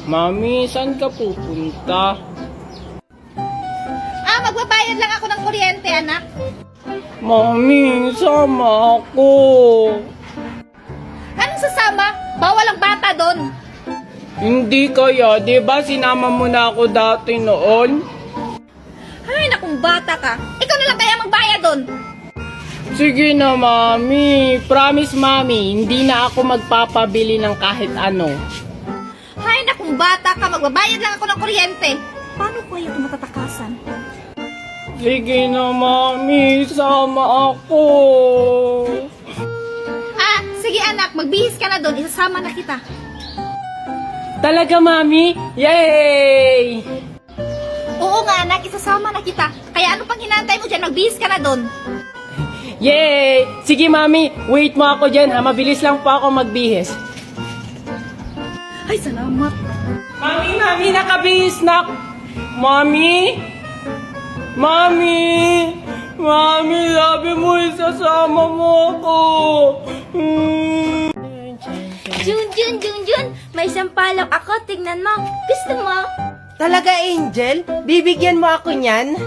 Mami, saan ka pupunta? Magbabayad lang ako ng kuryente, anak. Mami, sama ako. Anong sasama? Bawal ang bata doon. Hindi kaya, di ba sinama mo na ako dati noon? Ay, nakong bata ka. Ikaw na lang kaya magbayad doon. Sige na, Mami. Promise, Mami, hindi na ako magpapabili ng kahit ano. Ay, nakong bata ka. Magbabayad lang ako ng kuryente. Paano kaya ito matatakasan? Sige na, Mami. Sama ako. Sige anak. Magbihis ka na doon. Isasama na kita. Talaga, Mami? Yay! Oo nga anak. Isasama na kita. Kaya ano pang hinantay mo dyan? Magbihis ka na doon. Yay! Sige, Mami. Wait mo ako dyan, ha? Mabilis lang po ako magbihis. Ay, salamat. Mami, nakabihis na. Mami? Mami, sabi mo isasama mo ako. Jun, may sampalok ako. Tingnan mo. Gusto mo? Talaga, Angel? Bibigyan mo ako niyan?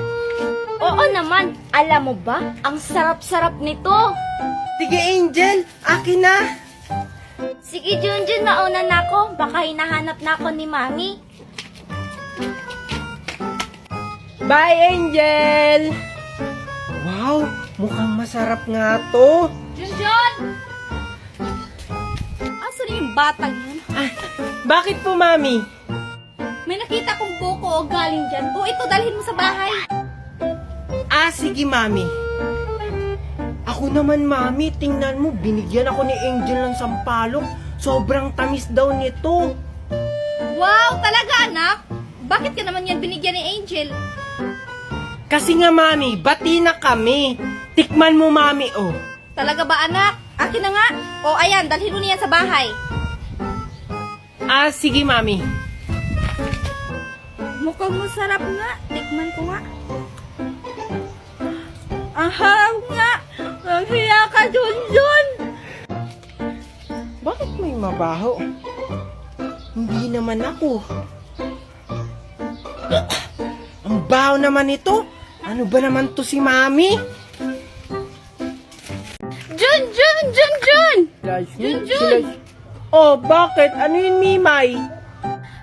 Oo naman. Alam mo ba? Ang sarap-sarap nito. Sige, Angel. Akin na. Sige, Jun, mauna na ako. Baka hinahanap na ako ni Mami. Bye, Angel! Wow, mukhang masarap nga to. Jun! Asan yung batang yun? Bakit po, Mami? May nakita kong buko o galing dyan. O ito, dalhin mo sa bahay. Sige, Mami. Ako naman, Mami, tingnan mo, binigyan ako ni Angel ng sampalok. Sobrang tamis daw nito. Wow, talaga anak? Bakit ka naman yan binigyan ni Angel? Kasi nga, Mami, bati na kami. Tikman mo, Mami, oh. Talaga ba anak? Akin na nga. O ayan, dalhin mo niyan sa bahay. Sige, Mami. Mukhang masarap nga. Tikman ko nga. Aham nga. Maghiya ka, Jun. Bakit may mabaho? Hindi naman ako. Ang baho naman ito. Ano ba naman to si Mami? Jun! Oh, bakit? Ano yun, Mimay?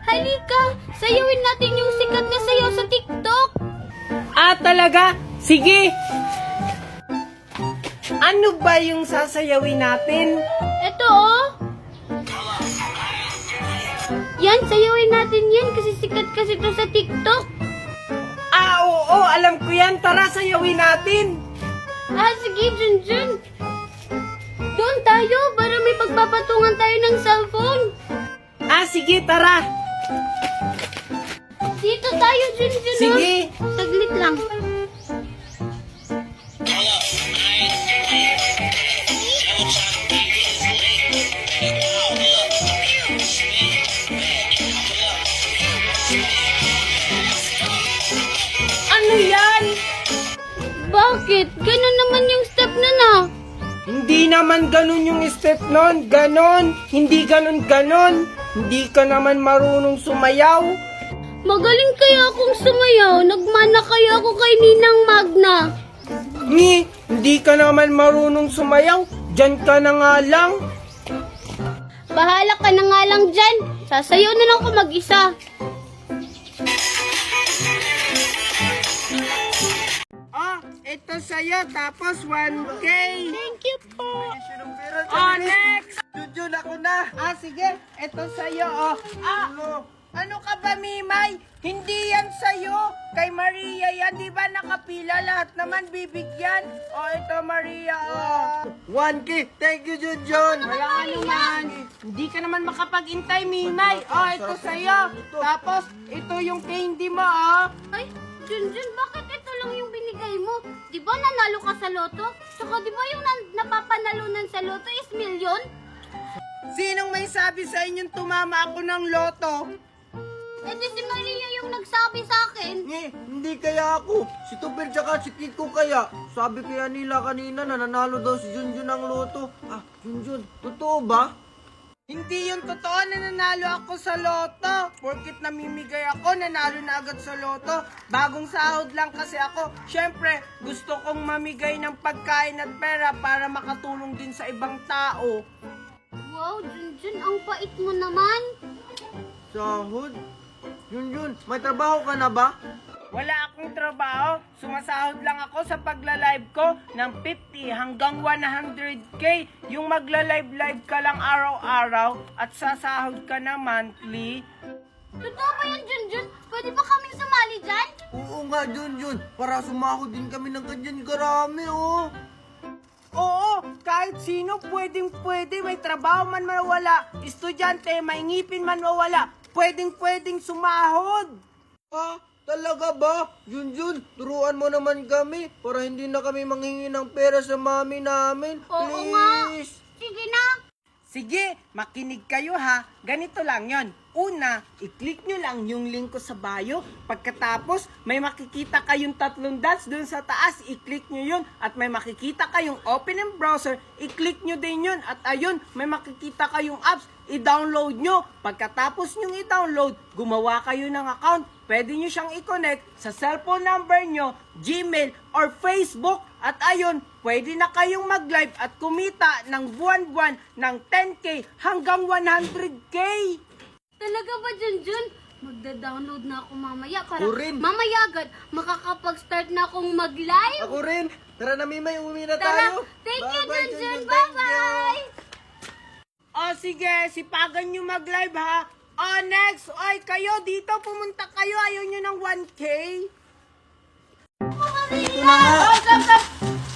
Halika, sayawin natin yung sikat na sayaw sa TikTok. Talaga? Sige. Ano ba yung sasayawin natin? Ito oh. Yan, sayawin natin yan kasi sikat kasi to sa TikTok. Oo, alam ko yan. Tara, sayawin natin. Sige, Jun. Doon tayo para may pagpapatungan tayo ng cellphone. Sige, tara. Dito tayo, Jun. Sige. Saglit lang. Ano yan? Bakit? Ganun naman yung step na. Hindi naman ganun yung step nun. Ganon. Hindi ganon. Hindi ka naman marunong sumayaw. Magaling kaya akong sumayaw. Nagmana kaya ako kay Ninang Magna. Hindi ka naman marunong sumayaw. Diyan ka na nga lang. Bahala ka na nga lang dyan. Sasayaw na lang ako mag-isa. Ito sa'yo. Tapos 1K. Thank you po. Next. Jun, ako na. Sige. Ito sa'yo, ano ka ba, Mimay? Hindi yan sa'yo. Kay Maria yan. Di ba nakapila? Lahat naman bibigyan. Ito, Maria, 1K. Thank you, Jun. Walang anuman. Hindi ka naman makapag-intay, Mimay. Ito sa'yo. Tapos, ito yung candy mo, Ay, Jun, bakit ito lang yung binigay mo? Di ba nanalo ka sa loto? Tsaka di ba yung napapanalunan sa loto is milyon? Sinong may sabi sa inyong tumama ako ng loto? Eh di si Maria yung nagsabi sa akin. Hindi kaya ako. Si Tupir tsaka si Kiko kaya. Sabi kaya nila kanina na nanalo daw si Junjun ng loto. Junjun, totoo ba? Hindi yung totoo na nanalo ako sa loto. Porkit namimigay ako, nanalo na agad sa loto. Bagong sahod lang kasi ako. Siyempre, gusto kong mamigay ng pagkain at pera para makatulong din sa ibang tao. Wow, Junjun, ang bait mo naman. Sahod? Junjun, may trabaho ka na ba? Wala akong trabaho. Sumasahod lang ako sa pagla-live ko ng 50 hanggang 100k. Yung magla-live ka lang araw-araw at sasahod ka na monthly. Totoo ba yan, Junjun? Pwede ba kaming sumali dyan? Oo nga, Junjun. Para sumahod din kami ng ganyan karami, oh. Oo, kahit sino pwedeng may trabaho man mawala, estudyante, may ngipin man mawala, pwedeng sumahod. Ah, talaga ba? Junjun, turuan mo naman kami para hindi na kami manghingi ng pera sa mami namin. Oo nga. Please. Sige na. Sige, makinig kayo ha. Ganito lang yon. Una, i-click nyo lang yung link ko sa bio. Pagkatapos, may makikita kayong 3 dots dun sa taas. I-click nyo yun. At may makikita kayong open in browser. I-click nyo din yun. At ayun, may makikita kayong apps. I-download nyo. Pagkatapos nyo i-download, gumawa kayo ng account. Pwede nyo siyang i-connect sa cellphone number nyo, Gmail, or Facebook. At ayun, pwede na kayong mag-live at kumita ng buwan-buwan ng 10k hanggang 100k. Talaga ba, Junjun? Magda-download na ako mamaya para Ako rin. mamaya agad makakapag-start na akong mag-live. Ako rin. Tara na, Mimay, umuwi na Tara, tayo. thank you, Bye-bye, Junjun. Thank you. Bye-bye. O sige, sipagan nyo mag-live ha. O next, oy kayo dito, pumunta kayo. Ayaw nyo ng 1k? Ito na nga.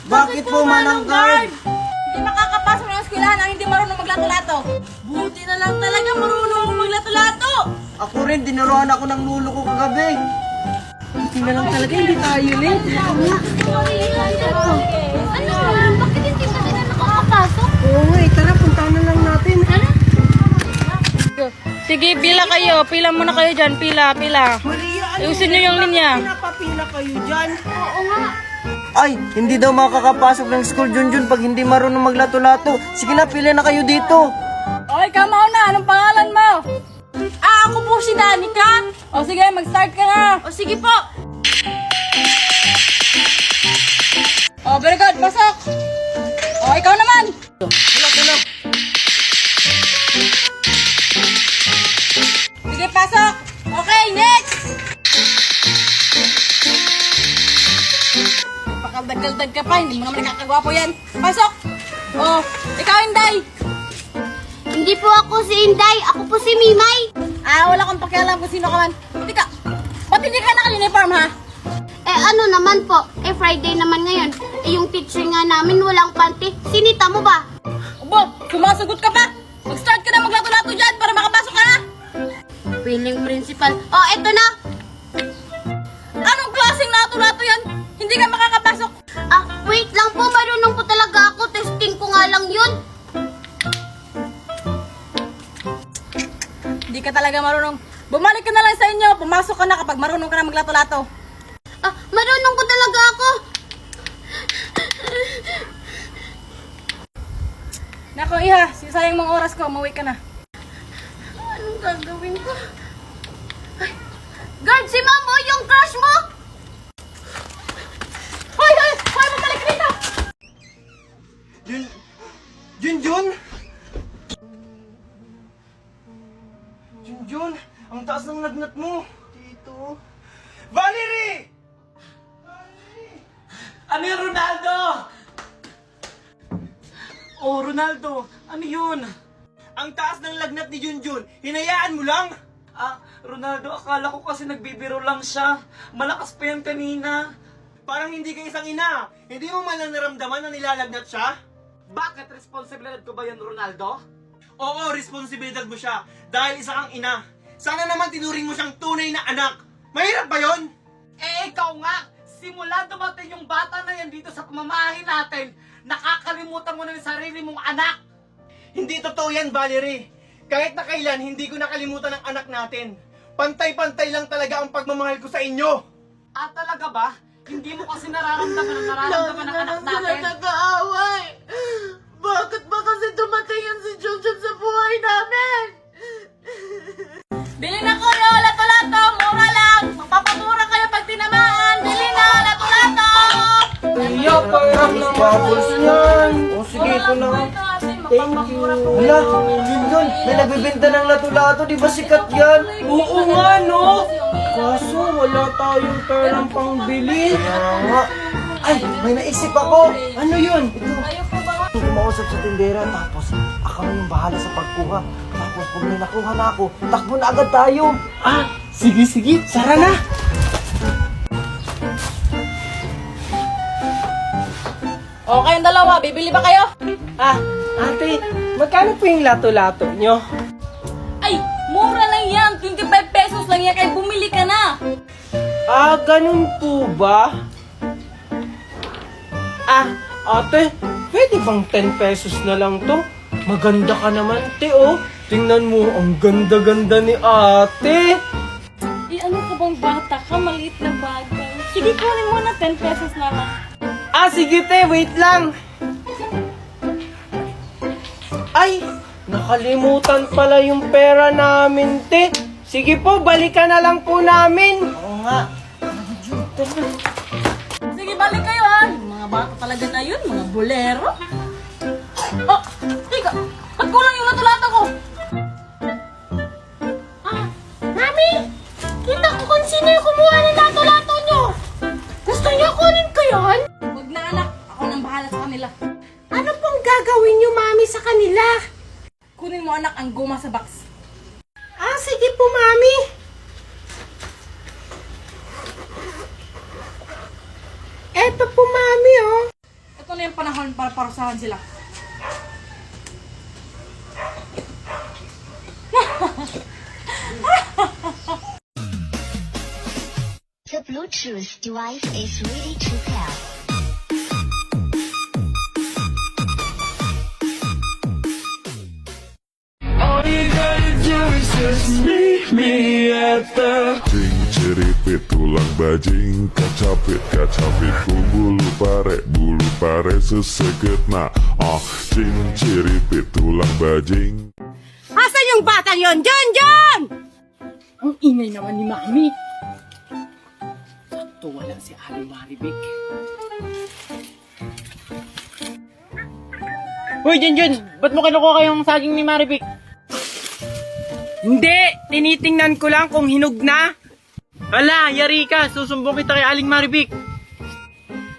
Bakit po manang guard? Hindi makakapasok ng eskwelahan ang hindi marunong maglato-lato. Buti na lang talaga marunong maglato-lato. Ako rin, dinuruan ako ng lulo ko kagabi. Buti na lang talaga, hindi tayo late. Ano naman? Bakit hindi pa sila nakakapasok? Oo nga, tara, puntahan na lang natin. Sige, pila kayo. Pila muna kayo dyan. Pila. Maria, ano Ayusin nyo yung linya. Pinapapila kayo dyan. Oo nga. Ay, hindi daw makakapasok ng school, Junjun, pag hindi marunong maglato-lato. Sige na, pila na kayo dito. Okay, come on na. Anong pangalan mo? Ako po si Danica. O sige, mag-start ka na. O sige po. O, very good. Pasok. O, ikaw naman. Pila. Sige, pasok. Okay, next. Pakaldagdag ka pa. Hindi mo naman nakakagwapo yan. Pasok. O, ikaw, Inday. Hindi po ako si Inday. Ako po si Mimay. Wala kang pakialam kung sino ka man. Hindi ka. Ba't hindi ka naka-uniform, ha? Ano naman po? Friday naman ngayon. Yung teacher nga namin walang panty. Sinita mo ba? Obo, sumasagot ka pa. Mag-start ka na maglato-lato dyan para makapasok ka na. Feeling principal. Eto na. Anong klaseng lato-lato yan? Hindi ka makakapasok. Wait lang po. Marunong po talaga ako. Testing ko nga lang yun. Hindi ka talaga marunong. Bumalik ka na lang sa inyo. Pumasok ka na kapag marunong ka na maglato-lato. Marunong po talaga ako. Nako, Iha. Sayang mong oras ko. Umuwi ka na. Anong gagawin ko? Ay, guard, si Mamo, yung crush mo! Hoy! Bumalik ka dito! Junjun! Junjun, ang taas ng lagnat mo. Dito. Valerie! Ano yung Ronaldo? Oh, Ronaldo, ano yun? Ang taas ng lagnat ni Junjun, hinayaan mo lang? Ronaldo, akala ko kasi nagbibiro lang siya. Malakas pa yan kanina. Parang hindi ka isang ina. Hindi mo man lang naramdaman na nilalagnat siya? Bakit responsibilidad ko ba yan, Ronaldo? Oo, responsibilidad mo siya. Dahil isa kang ina. Sana naman tinuring mo siyang tunay na anak. Mahirap ba yon? Ikaw nga! Simula dumating yung bata na yan dito sa pamamahay natin, nakakalimutan mo na yung sarili mong anak! Hindi totoo yan, Valerie. Kahit na kailan, hindi ko nakalimutan ang anak natin. Pantay-pantay lang talaga ang pagmamahal ko sa inyo. Talaga ba? Hindi mo kasi nararamdaman ang nararamdaman ng anak natin? Nag-aaway. Bakit ba kasi dumating yan si Junjun sa buhay namin? Bili na kayo, lato-lato, mura lang. Mapapamura kayo pag tinamaan. Bili na, lato-lato. Iya, parang ng bubbles yan. O sige, ito na. Thank you. Wala, Junjun, may nagbibenta ng lato-lato, di ba sikat yan? Oo nga, no? Kaso wala tayong perang pangbili. Kaya nga. Ay, may naisip ako. Ano yun? Ito. Kumausap sa tindera, tapos ako na yung bahala sa pagkuha. Tapos pag may nakuha na ako, takbo na agad tayo. Ah, sige, sara na. O, kayong dalawa, bibili ba kayo? Ah, ate, magkano po yung lato-lato nyo? Ay, mura lang yan. 25 pesos lang yan, kaya bumili ka na. Ah, ganun po ba? Ah, ate, pwede bang 10 pesos na lang to? Maganda ka naman, te, oh. Tingnan mo, ang ganda-ganda ni ate. Ano ka bang bata ka? Maliit na bagay. Sige, kunin mo na 10 pesos na lang. Ah, sige, te, wait lang. Ay, nakalimutan pala yung pera namin, te. Sige po, balikan na lang po namin. Oo nga. Sige, balik kayo ha. Yung mga bata talaga na yun, mga bolero. Oh, teka, ba't kulang yung lato-lato ko? Mami, kita ko kung sino yung kumuha ng lato-lato nyo. Gusto nyo kunin ko yun? Huwag na anak, ako nang bahala sa kanila. Ano pong gagawin nyo, Mami, sa kanila? Kunin mo anak ang goma sa box. Ah, sige po, Mami. Eto po, Mami, oh. Ito na yung panahon para parusahan sila. The Bluetooth device is ready to pair. Ceripit tulang bajing kacapit bulu pare seseget na ceripit tulang bajing. Asan yung batang yon? John! Ang ingay naman ni Mami. Sakto wala si Aling Maribik. Hoy, Junjun! Ba't mo kinukuha yung saging ni Maribik? Hindi, tinitingnan ko lang kung hinog na. Hala, yari ka! Susumbong kita kay Aling Maribik!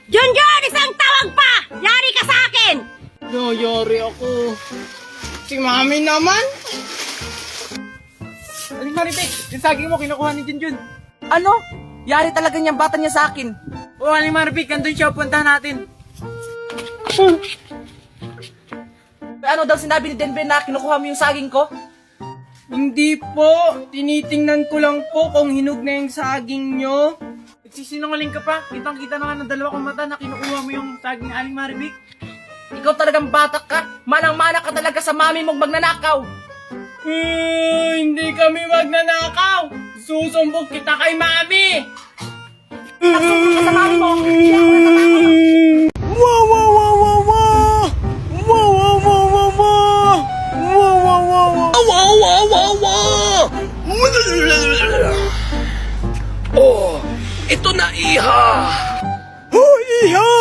John! Isang tawag pa! Yari ka sa akin! Yari ako. Si Mami naman! Aling Maribik, yung saging mo kinukuha ni Junjun. Ano? Yari talaga niyang bata niya sa akin. O, Aling Maribik, andun siya. Puntahan natin. Ano daw sinabi ni Denver na kinukuha mo yung saging ko? Hindi po. Tinitingnan ko lang po kung hinog na yung saging nyo. Nagsisinungaling ka pa. Kitang-kita naman ng dalawa kong mata na kinukuha mo yung saging ni Aling Maribik. Ikaw talagang batak ka. Manang-mana ka talaga sa mami mong magnanakaw. Hindi kami magnanakaw. Susumbong kita kay Mami. Nagsumbong ka sa mami mo. Oh, ito na iha! Oh, iha!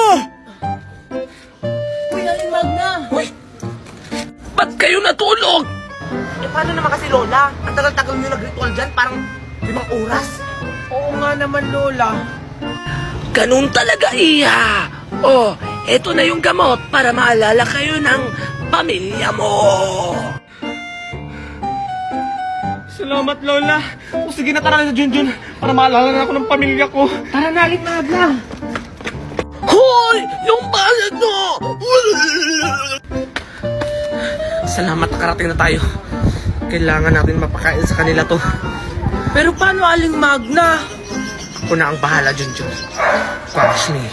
Uy, Aling Magna. Ba't kayo natulog? Eh, paano naman kasi, Lola? Ang tagal-tagal nyo nag-ritual dyan, parang 5 oras. Oo nga naman, Lola. Ganun talaga, iha! Oh, ito na yung gamot para maalala kayo ng pamilya mo! Salamat, Lola. O sige na, tara na sa Junjun para maalala na ako ng pamilya ko. Tara na, Aling Magna. Hoy! Yung bayad mo! Salamat nakarating na tayo. Kailangan natin mapakain sa kanila to. Pero paano, Aling Magna? Ako na ang bahala, Junjun. Promise me.